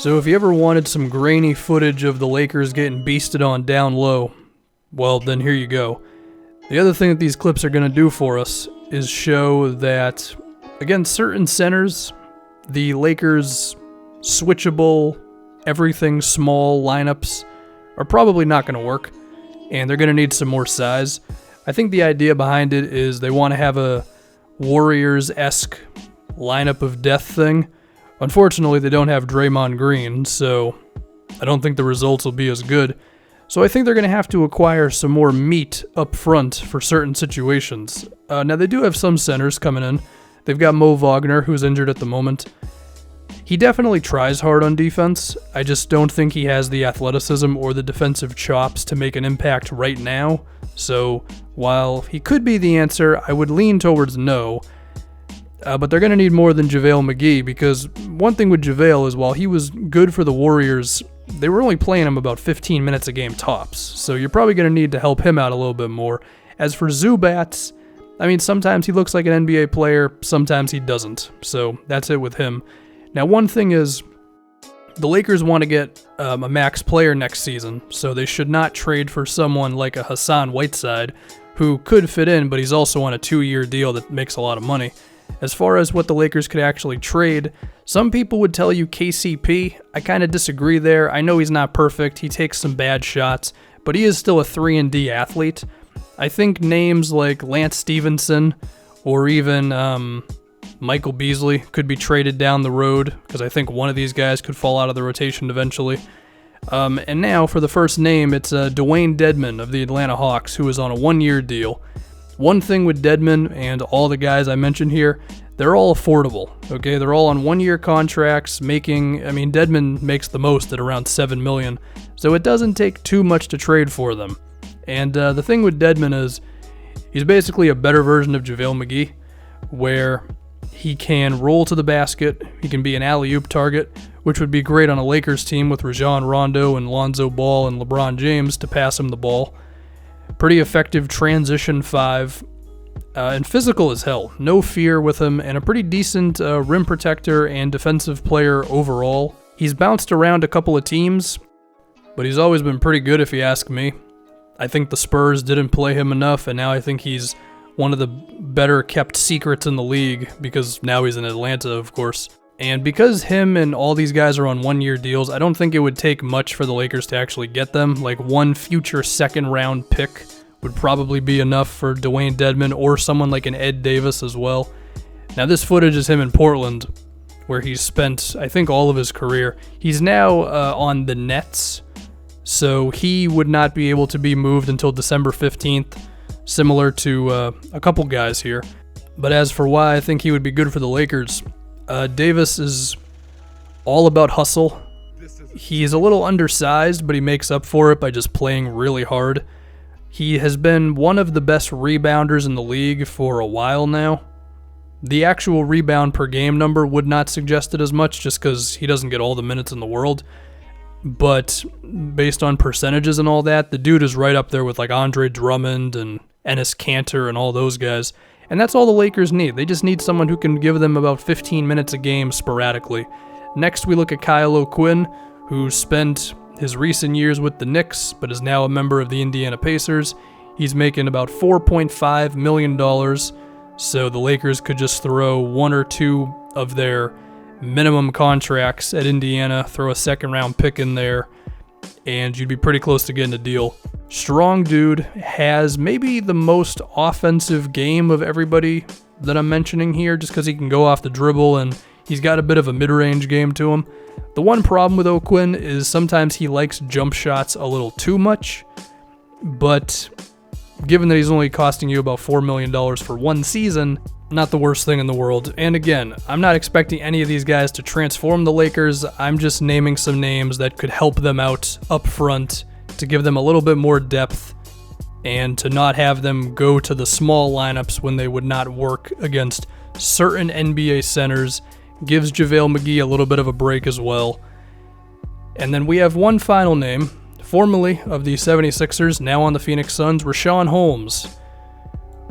So if you ever wanted some grainy footage of the Lakers getting beasted on down low, well, then here you go. The other thing that these clips are going to do for us is show that, against certain centers, the Lakers' switchable, everything small lineups are probably not going to work, and they're going to need some more size. I think the idea behind it is they want to have a Warriors-esque lineup of death thing. Unfortunately, they don't have Draymond Green, so I don't think the results will be as good. So I think they're going to have to acquire some more meat up front for certain situations. Now, they do have some centers coming in. They've got Mo Wagner, who's injured at the moment. He definitely tries hard on defense. I just don't think he has the athleticism or the defensive chops to make an impact right now. So while he could be the answer, I would lean towards no. But they're going to need more than JaVale McGee, because one thing with JaVale is while he was good for the Warriors, they were only playing him about 15 minutes a game tops. So you're probably going to need to help him out a little bit more. As for Zubats, I mean, sometimes he looks like an NBA player, sometimes he doesn't. So that's it with him. Now, one thing is, the Lakers want to get a max player next season, so they should not trade for someone like a Hassan Whiteside, who could fit in, but he's also on a 2-year deal that makes a lot of money. As far as what the Lakers could actually trade, some people would tell you KCP. I kind of disagree there. I know he's not perfect. He takes some bad shots, but he is still a 3-and-D athlete. I think names like Lance Stevenson or even Michael Beasley could be traded down the road, because I think one of these guys could fall out of the rotation eventually. And now, for the first name, it's Dwayne Dedmon of the Atlanta Hawks, who is on a 1-year deal. One thing with Dedmon and all the guys I mentioned here, they're all affordable, okay? They're all on 1-year contracts, Dedmon makes the most at around $7 million, so it doesn't take too much to trade for them. And the thing with Dedmon is, he's basically a better version of JaVale McGee, where he can roll to the basket, he can be an alley-oop target, which would be great on a Lakers team with Rajon Rondo and Lonzo Ball and LeBron James to pass him the ball. Pretty effective transition 5, and physical as hell. No fear with him, and a pretty decent rim protector and defensive player overall. He's bounced around a couple of teams, but he's always been pretty good if you ask me. I think the Spurs didn't play him enough, and now I think he's one of the better kept secrets in the league, because now he's in Atlanta, of course. And because him and all these guys are on 1-year deals, I don't think it would take much for the Lakers to actually get them. Like one future second-round pick would probably be enough for Dwayne Dedmon or someone like an Ed Davis as well. Now this footage is him in Portland, where he's spent, I think, all of his career. He's now on the Nets, so he would not be able to be moved until December 15th, similar to a couple guys here. But as for why I think he would be good for the Lakers, Davis is all about hustle. He's a little undersized, but he makes up for it by just playing really hard. He has been one of the best rebounders in the league for a while now. The actual rebound per game number would not suggest it as much, just because he doesn't get all the minutes in the world. But based on percentages and all that, the dude is right up there with like Andre Drummond and Enes Kanter and all those guys. And that's all the Lakers need. They just need someone who can give them about 15 minutes a game sporadically. Next, we look at Kyle O'Quinn, who spent his recent years with the Knicks, but is now a member of the Indiana Pacers. He's making about $4.5 million, so the Lakers could just throw 1 or 2 of their minimum contracts at Indiana, throw a second-round pick in there, and you'd be pretty close to getting a deal. Strong dude, has maybe the most offensive game of everybody that I'm mentioning here, just because he can go off the dribble and he's got a bit of a mid-range game to him. The one problem with O'Quinn is sometimes he likes jump shots a little too much, but given that he's only costing you about $4 million for 1 season, not the worst thing in the world. And again, I'm not expecting any of these guys to transform the Lakers. I'm just naming some names that could help them out up front to give them a little bit more depth and to not have them go to the small lineups when they would not work against certain NBA centers. Gives JaVale McGee a little bit of a break as well. And then we have one final name, formerly of the 76ers, now on the Phoenix Suns, Shaun Holmes.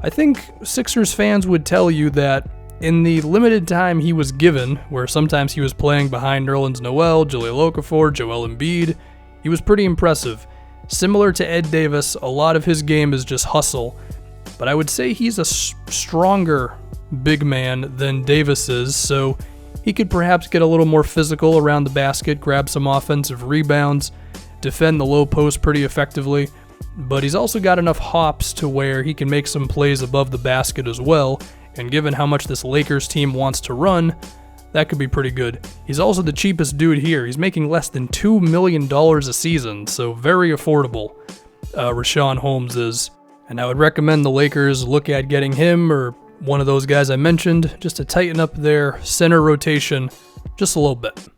I think Sixers fans would tell you that in the limited time he was given, where sometimes he was playing behind Nerlens Noel, Jahlil Okafor, Joel Embiid, he was pretty impressive. Similar to Ed Davis, a lot of his game is just hustle, but I would say he's a stronger big man than Davis is, so he could perhaps get a little more physical around the basket, grab some offensive rebounds, defend the low post pretty effectively, but he's also got enough hops to where he can make some plays above the basket as well, and given how much this Lakers team wants to run, that could be pretty good. He's also the cheapest dude here. He's making less than $2 million a season, so very affordable, Shaun Holmes is. And I would recommend the Lakers look at getting him or one of those guys I mentioned just to tighten up their center rotation just a little bit.